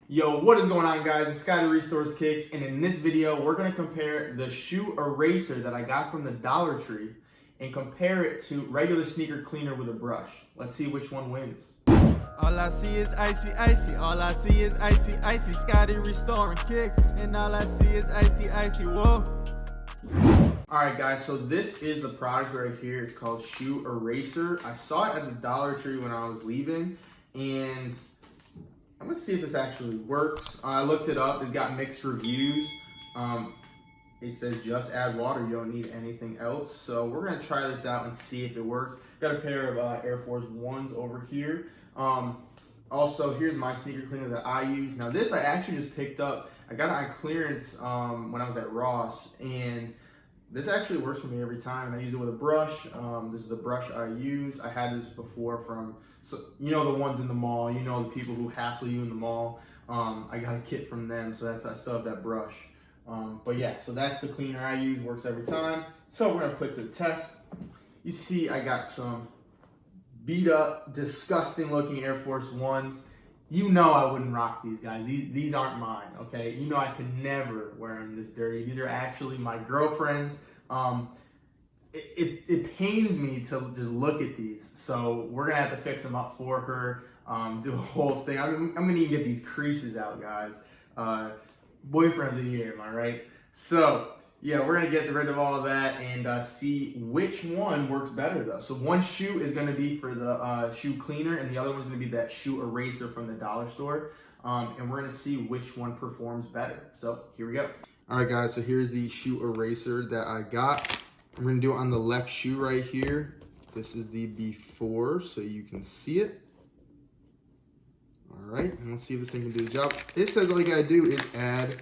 Yo, what is going on, guys? It's Scotty Restores Kicks, and in this video, we're going to compare the shoe eraser that I got from the Dollar Tree and compare it to regular sneaker cleaner with a brush. Let's see which one wins. All I see is icy, icy. All I see is icy, icy. Scotty restoring kicks, and all I see is icy, icy. Whoa. Alright guys, so this is the product right here. It's called Shoe Eraser. I saw it at the Dollar Tree when I was leaving, and I'm gonna see if this actually works. I looked it up. It got mixed reviews. It says just add water. You don't need anything else. So we're gonna try this out and see if it works. Got a pair of Air Force Ones over here. Also, here's my sneaker cleaner that I use. Now this I actually just picked up. I got it on clearance when I was at Ross, and this actually works for me every time. I use it with a brush. This is the brush I use. I had this before from, so you know, the ones in the mall. You know, the people who hassle you in the mall. I got a kit from them, so I still have that brush. But yeah, so that's the cleaner I use. Works every time. So we're gonna put it to the test. You see, I got some beat up, disgusting looking Air Force Ones. You know I wouldn't rock these guys. These aren't mine, okay? You know I could never wear them this dirty. These are actually my girlfriend's. It pains me to just look at these. So we're gonna have to fix them up for her, do a whole thing. I'm gonna even get these creases out, guys. Boyfriend of the year, am I right? So yeah, we're gonna get rid of all of that and see which one works better though. So one shoe is gonna be for the shoe cleaner, and the other one's gonna be that shoe eraser from the dollar store. And we're gonna see which one performs better. So here we go. All right, guys. So here's the shoe eraser that I got. I'm gonna do it on the left shoe right here. This is the before, so you can see it. All right, and let's see if this thing can do the job. It says all you gotta do is add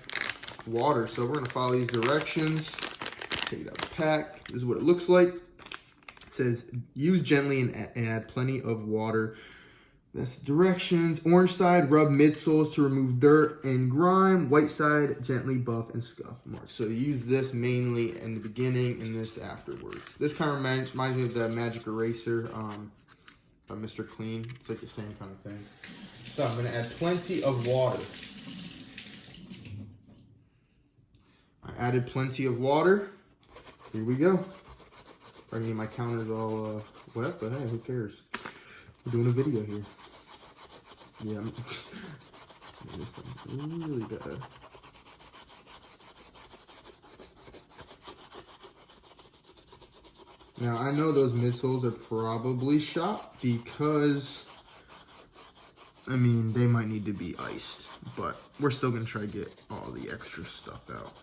water. So we're gonna follow these directions. Take it out of the pack. This is what it looks like. It says use gently and add plenty of water. That's the directions. Orange side, rub midsoles to remove dirt and grime. White side, gently buff and scuff marks. So use this mainly in the beginning and this afterwards. This kind of reminds me of the Magic Eraser by Mr. Clean. It's like the same kind of thing. So I'm gonna add plenty of water. I added plenty of water. Here we go. I mean, my counter's all wet, but hey, who cares? We're doing a video here. Yeah, this thing's really bad. Now, I know those midsoles are probably shot because, I mean, they might need to be iced, but we're still gonna try to get all the extra stuff out.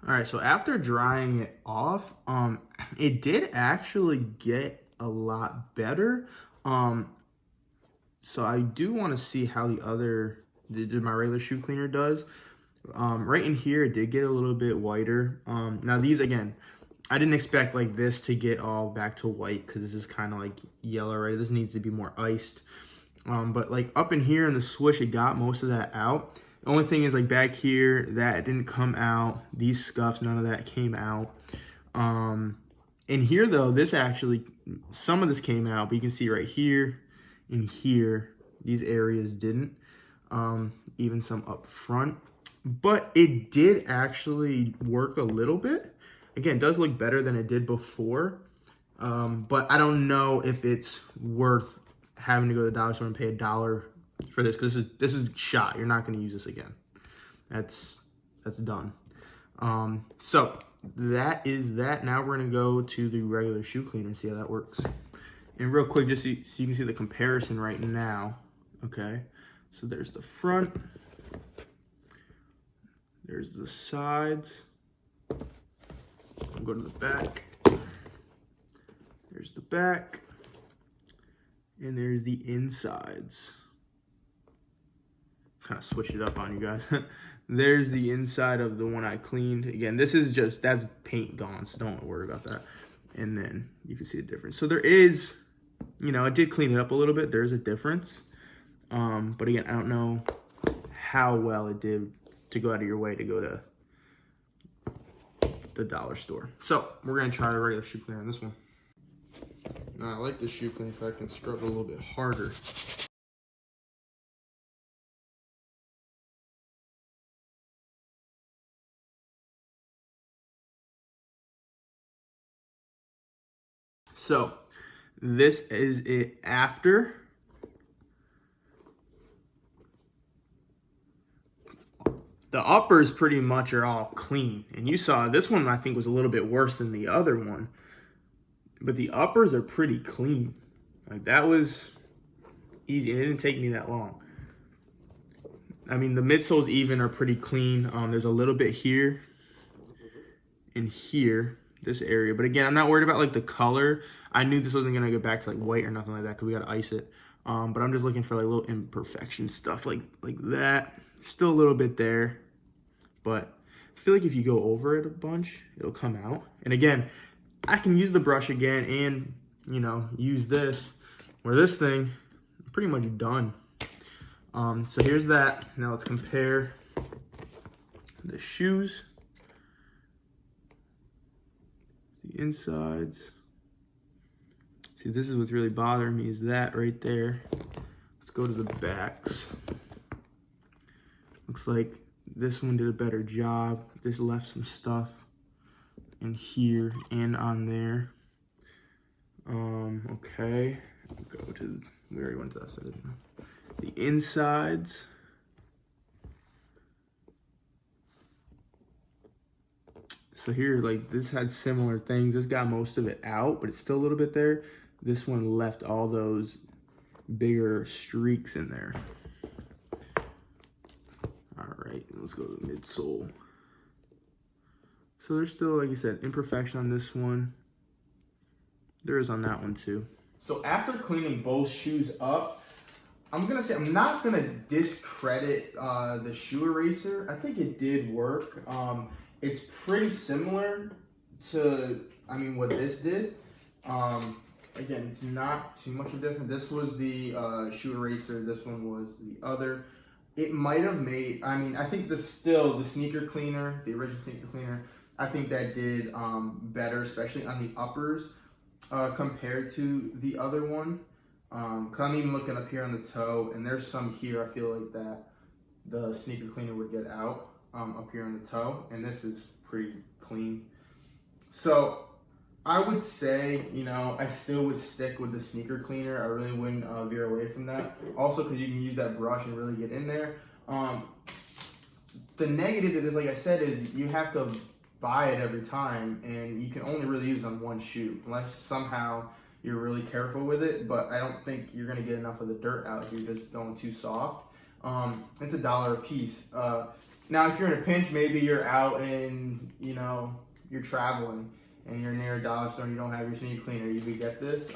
All right, so after drying it off, it did actually get a lot better. So I do want to see how my regular shoe cleaner does. Right in here, it did get a little bit whiter. Now these, again, I didn't expect like this to get all back to white because this is kind of like yellow, right? This needs to be more iced. But like up in here in the swoosh, it got most of that out. The only thing is like back here, that didn't come out. These scuffs, none of that came out. In here though, this actually, some of this came out, but you can see right here and here, these areas didn't. Even some up front. But it did actually work a little bit. Again, it does look better than it did before. But I don't know if it's worth having to go to the dollar store and pay $1 for this, because this is shot. You're not going to use this again. That's done. So that is that. Now we're going to go to the regular shoe cleaner and see how that works. And real quick, just so you can see the comparison right now. Okay, so there's the front. There's the sides. I'll go to the back. There's the back. And there's the insides. Kind of switch it up on you guys. there's the inside of the one I cleaned. Again, this is just, that's paint gone, so don't worry about that. And then you can see the difference. So there is, you know, I did clean it up a little bit. There's a difference. But again, I don't know how well it did to go out of your way to go to the dollar store. So we're gonna try the regular shoe cleaner on this one. Now I like this shoe cleaner if I can scrub it a little bit harder. So this is it after. The uppers pretty much are all clean. And you saw this one I think was a little bit worse than the other one. But the uppers are pretty clean. Like that was easy. It didn't take me that long. I mean, the midsoles even are pretty clean. There's a little bit here and here, this area. But again, I'm not worried about like the color. I knew this wasn't gonna get back to like white or nothing like that because we gotta ice it. But I'm just looking for like little imperfection stuff like that. Still a little bit there. But I feel like if you go over it a bunch, it'll come out. And again, I can use the brush again and, you know, use this. Where this thing, pretty much done. So here's that. Now let's compare the shoes. The insides. See, this is what's really bothering me is that right there. Let's go to the backs. Looks like this one did a better job. This left some stuff in here and on there. Okay. Go to, we already went to that side. The insides. So here, like this had similar things. This got most of it out, but it's still a little bit there. This one left all those bigger streaks in there. All right, let's go to the midsole. So there's still, like I said, imperfection on this one. There is on that one too. So after cleaning both shoes up, I'm gonna say I'm not gonna discredit the shoe eraser. I think it did work. It's pretty similar to, I mean, what this did. Again, it's not too much of a difference. This was the shoe eraser. This one was the other. It might have made, I mean, I think the sneaker cleaner, the original sneaker cleaner, I think that did better, especially on the uppers compared to the other one. Cause I'm even looking up here on the toe, and there's some here I feel like that the sneaker cleaner would get out up here on the toe, and this is pretty clean. So I would say, you know, I still would stick with the sneaker cleaner. I really wouldn't veer away from that. Also, because you can use that brush and really get in there. The negative to this, like I said, is you have to buy it every time, and you can only really use it on one shoe, unless somehow you're really careful with it. But I don't think you're gonna get enough of the dirt out if you're just going too soft. It's $1 a piece. Now, if you're in a pinch, maybe you're out and, you know, you're traveling and you're near a dollar store and you don't have your sneaker cleaner, you could get this.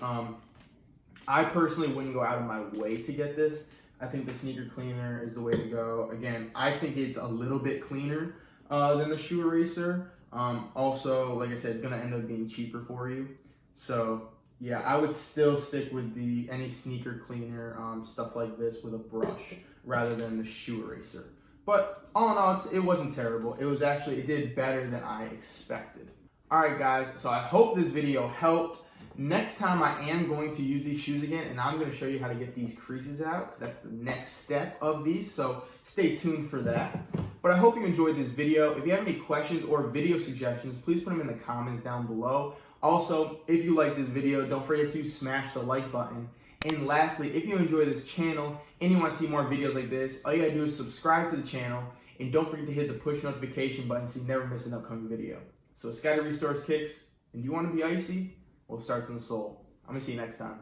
I personally wouldn't go out of my way to get this. I think the sneaker cleaner is the way to go. Again, I think it's a little bit cleaner than the shoe eraser. Also, like I said, it's gonna end up being cheaper for you. So yeah, I would still stick with any sneaker cleaner, stuff like this with a brush rather than the shoe eraser. But all in all, it wasn't terrible. It did better than I expected. All right, guys, so I hope this video helped. Next time I am going to use these shoes again, and I'm gonna show you how to get these creases out. That's the next step of these, so stay tuned for that. But I hope you enjoyed this video. If you have any questions or video suggestions, please put them in the comments down below. Also, if you like this video, don't forget to smash the like button. And lastly, if you enjoy this channel and you want to see more videos like this, all you gotta do is subscribe to the channel, and don't forget to hit the push notification button so you never miss an upcoming video. So Scotty Restores Kicks, and do you want to be icy? Well, it starts in the soul. I'm gonna see you next time.